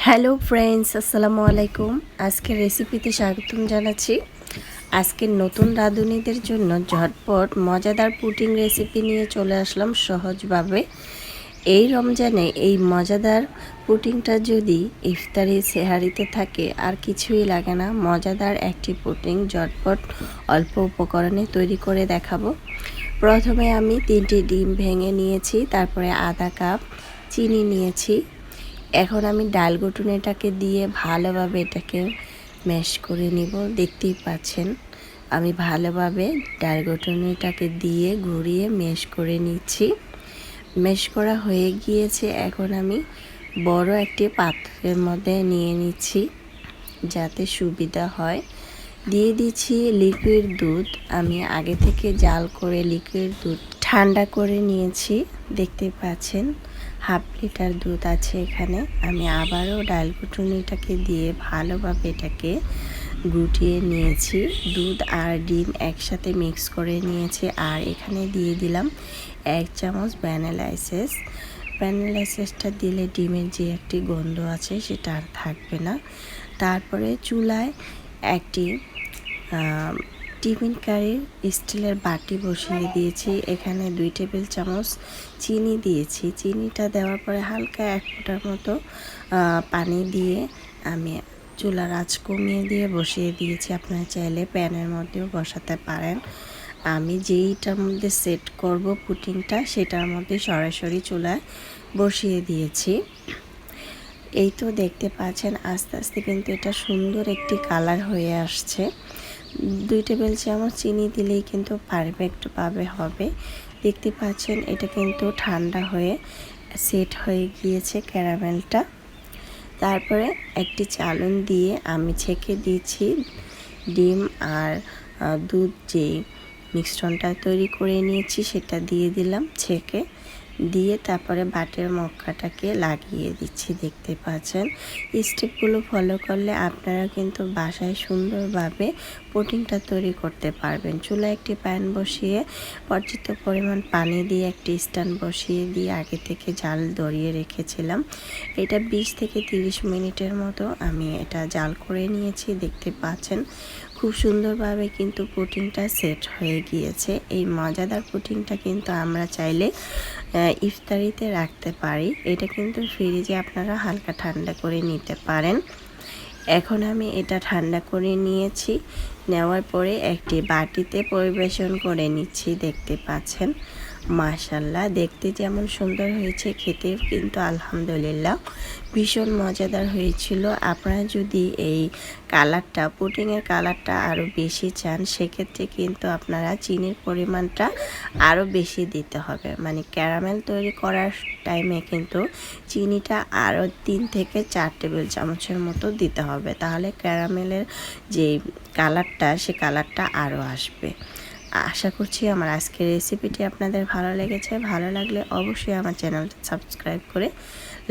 Hello friends, আসসালামু আলাইকুম। আজকের রেসিপিতে স্বাগতম জানাচ্ছি। আজকের নতুন রাঁধুনিদের জন্য ঝটপট মজাদার পুডিং রেসিপি নিয়ে চলে আসলাম সহজভাবে। এই রমজানে এই মজাদার পুডিংটা যদি ইফতারি সেহারিতে থাকে আর কিছুই লাগে না, মজাদার একটি পুডিং ঝটপট অল্প উপকরণে তৈরি করে দেখাবো। প্রথমে আমি 3টি ডিম ভেঙে নিয়েছি, তারপরে আধা কাপ চিনি নিয়েছি। এখন আমি ডাল ঘুটুনিটাকে দিয়ে ভালোভাবে এটাকে ম্যাশ করে নিব। দেখতেই পাচ্ছেন আমি ভালোভাবে ডাল ঘুটুনিটাকে দিয়ে ঘুরিয়ে ম্যাশ করে নিচ্ছি। ম্যাশ করা হয়ে গিয়েছে। এখন আমি বড় একটি পাত্রের মধ্যে নিয়ে নিচ্ছি যাতে সুবিধা হয়। দিয়ে দিচ্ছি লিকুইড দুধ। আমি আগে থেকে জাল করে লিকুইড দুধ ঠান্ডা করে নিয়েছি। দেখতে পাচ্ছেন হাফ লিটার দুধ আছে এখানে। আমি আবারও ডাল ঘুটুনিটাকে দিয়ে ভালোভাবে এটাকে গুটিয়ে নিয়েছি। দুধ আর ডিম একসাথে মিক্স করে নিয়েছি। আর এখানে দিয়ে দিলাম 1 চামচ ভ্যানিলা এসেন্স। ভ্যানিলা এসেন্সটা দিলে ডিমের যে একটি গন্ধ আছে সেটা আর থাকবে না। তারপরে চুলায় একটি টিফিন কারির স্টিলের বাটি বসিয়ে দিয়েছি। এখানে 2 টেবিল চামচ চিনি দিয়েছি। চিনিটা দেওয়ার পরে হালকা 1 ফোঁটার মতো পানি দিয়ে আমি চুলার আঁচ কমিয়ে দিয়ে বসিয়ে দিয়েছি। আপনারা চাইলে প্যানের মধ্যেও বসাতে পারেন। আমি যেইটার মধ্যে সেট করব পুডিংটা সেটার মধ্যে সরাসরি চুলায় বসিয়ে দিয়েছি। এই তো দেখতে পাচ্ছেন আস্তে আস্তে কিন্তু এটা সুন্দর একটি কালার হয়ে আসছে। 2 টেবিল চামচ চিনি দিলেই কিন্তু পারফেক্টভাবে হবে। দেখতে পাচ্ছেন এটা কিন্তু ঠান্ডা হয়ে সেট হয়ে গিয়েছে ক্যারামেলটা। তারপরে একটি চালুন দিয়ে আমি ছেঁকে দিয়েছি ডিম আর দুধ যে মিশ্রণটা তৈরি করে নিয়েছি সেটা দিয়ে দিলাম ছেঁকে দিয়ে। তারপরে বাটের মক্কাটাকে লাগিয়ে দিচ্ছি। দেখতে পাচ্ছেন স্টেপগুলো ফলো করলে আপনারা কিন্তু বাসায় সুন্দরভাবে পুডিংটা তৈরি করতে পারবেন। চুলায় একটি প্যান বসিয়ে পর্যাপ্ত পরিমাণ পানি দিয়ে একটি স্ট্যান্ড বসিয়ে দিয়ে আগে থেকে জাল ধরিয়ে রেখেছিলাম। এটা 20 থেকে 30 মিনিটের মতো আমি এটা জাল করে নিয়েছি। দেখতে পাচ্ছেন খুব সুন্দরভাবে কিন্তু পুডিংটা সেট হয়ে গিয়েছে। এই মজাদার পুডিংটা কিন্তু আমরা চাইলে ইফতারিতে রাখতে পারি। এটা কিন্তু ফ্রিজে আপনারা হালকা ঠান্ডা করে নিতে পারেন। এখন আমি এটা ঠান্ডা করে নিয়েছি। নেওয়ার পরে একটি বাটিতে পরিবেশন করে নিচ্ছি। দেখতে পাচ্ছেন মাশাআল্লাহ দেখতে যেমন সুন্দর হয়েছে, খেতেও কিন্তু আলহামদুলিল্লাহ ভীষণ মজাদার হয়েছিল। আপনারা যদি এই কালারটা পুডিংয়ের কালারটা আরও বেশি চান সেক্ষেত্রে কিন্তু আপনারা চিনির পরিমাণটা আরও বেশি দিতে হবে। মানে ক্যারামেল তৈরি করার টাইমে কিন্তু চিনিটা আরও 3 থেকে 4 টেবিল চামচের মতো দিতে হবে, তাহলে ক্যারামেলের যে কালারটা সে কালারটা আরও আসবে। আশা করছি আমার আজকের রেসিপিটি আপনাদের ভালো লেগেছে। ভালো লাগলে অবশ্যই আমার চ্যানেলটা সাবস্ক্রাইব করে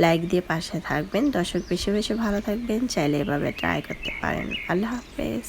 লাইক দিয়ে পাশে থাকবেন। দর্শক বেশি বেশি ভালো থাকবেন। চাইলে এভাবে ট্রাই করতে পারেন। আল্লাহ হাফেজ।